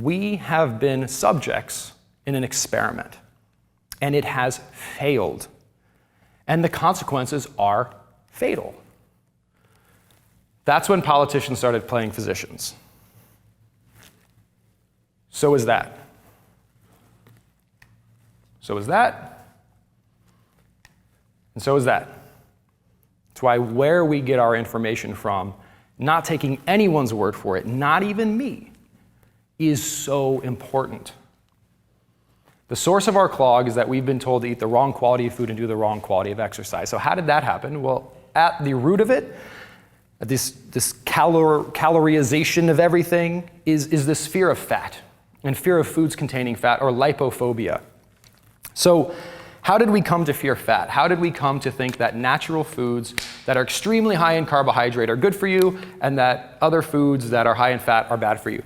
we have been subjects in an experiment, and it has failed. And the consequences are fatal. That's when politicians started playing physicians. So is that. So is that. And so is that. That's why where we get our information from, not taking anyone's word for it, not even me, is so important. The source of our clog is that we've been told to eat the wrong quality of food and do the wrong quality of exercise. So how did that happen? Well, at the root of it, this calorization of everything is this fear of fat and fear of foods containing fat, or lipophobia. So how did we come to fear fat? How did we come to think that natural foods that are extremely high in carbohydrate are good for you, and that other foods that are high in fat are bad for you?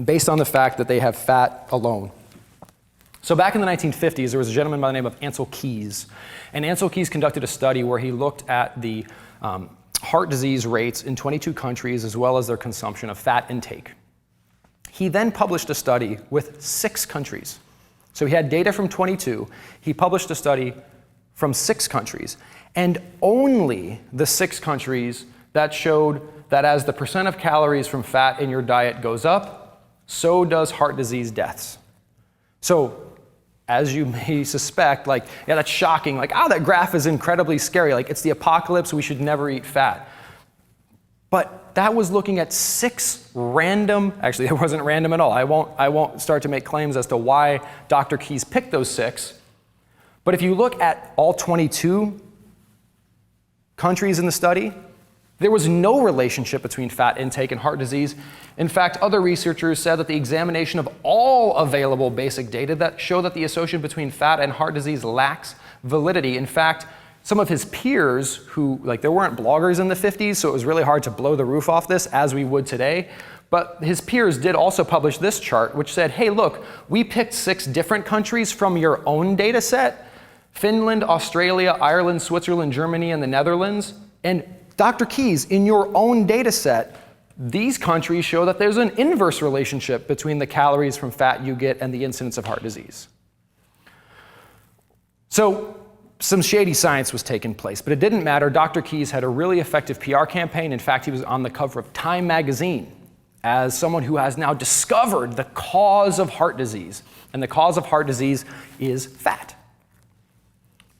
Based on the fact that they have fat alone. So back in the 1950s, there was a gentleman by the name of Ancel Keys. And Ancel Keys conducted a study where he looked at the heart disease rates in 22 countries, as well as their consumption of fat intake. He then published a study with 6 countries. So he had data from 22. He published a study from 6 countries. And only the 6 countries that showed that as the percent of calories from fat in your diet goes up, so does heart disease deaths. So, as you may suspect, like, yeah, that's shocking. Like, that graph is incredibly scary. Like, it's the apocalypse, we should never eat fat. But that was looking at 6 random, actually it wasn't random at all. I won't start to make claims as to why Dr. Keys picked those 6. But if you look at all 22 countries in the study, there was no relationship between fat intake and heart disease. In fact, other researchers said that the examination of all available basic data that show that the association between fat and heart disease lacks validity. In fact, some of his peers who, like, there weren't bloggers in the 50s, so it was really hard to blow the roof off this as we would today. But his peers did also publish this chart, which said, hey, look, we picked 6 different countries from your own data set: Finland, Australia, Ireland, Switzerland, Germany, and the Netherlands. And Dr. Keys, in your own data set, these countries show that there's an inverse relationship between the calories from fat you get and the incidence of heart disease. So some shady science was taking place, but it didn't matter. Dr. Keys had a really effective PR campaign. In fact, he was on the cover of Time magazine as someone who has now discovered the cause of heart disease. And the cause of heart disease is fat.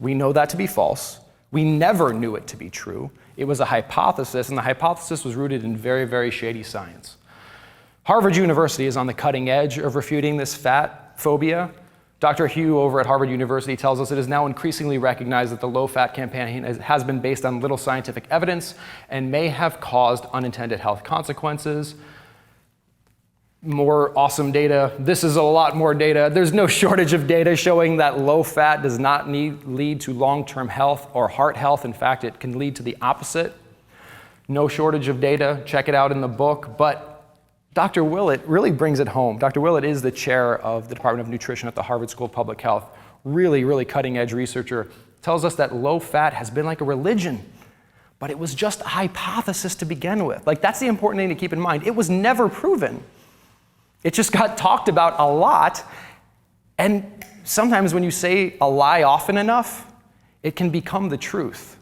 We know that to be false. We never knew it to be true. It was a hypothesis, and the hypothesis was rooted in very, very shady science. Harvard University is on the cutting edge of refuting this fat phobia. Dr. Hugh over at Harvard University tells us it is now increasingly recognized that the low-fat campaign has been based on little scientific evidence and may have caused unintended health consequences. More awesome data. This is a lot more data. There's no shortage of data showing that low fat does not lead to long-term health or heart health. In fact, it can lead to the opposite. No shortage of data. Check it out in the book. But Dr. Willett really brings it home. Dr. Willett is the chair of the Department of Nutrition at the Harvard School of Public Health. Really, really cutting-edge researcher. Tells us that low fat has been like a religion, but it was just a hypothesis to begin with. Like, that's the important thing to keep in mind. It was never proven. It just got talked about a lot, and sometimes when you say a lie often enough, it can become the truth.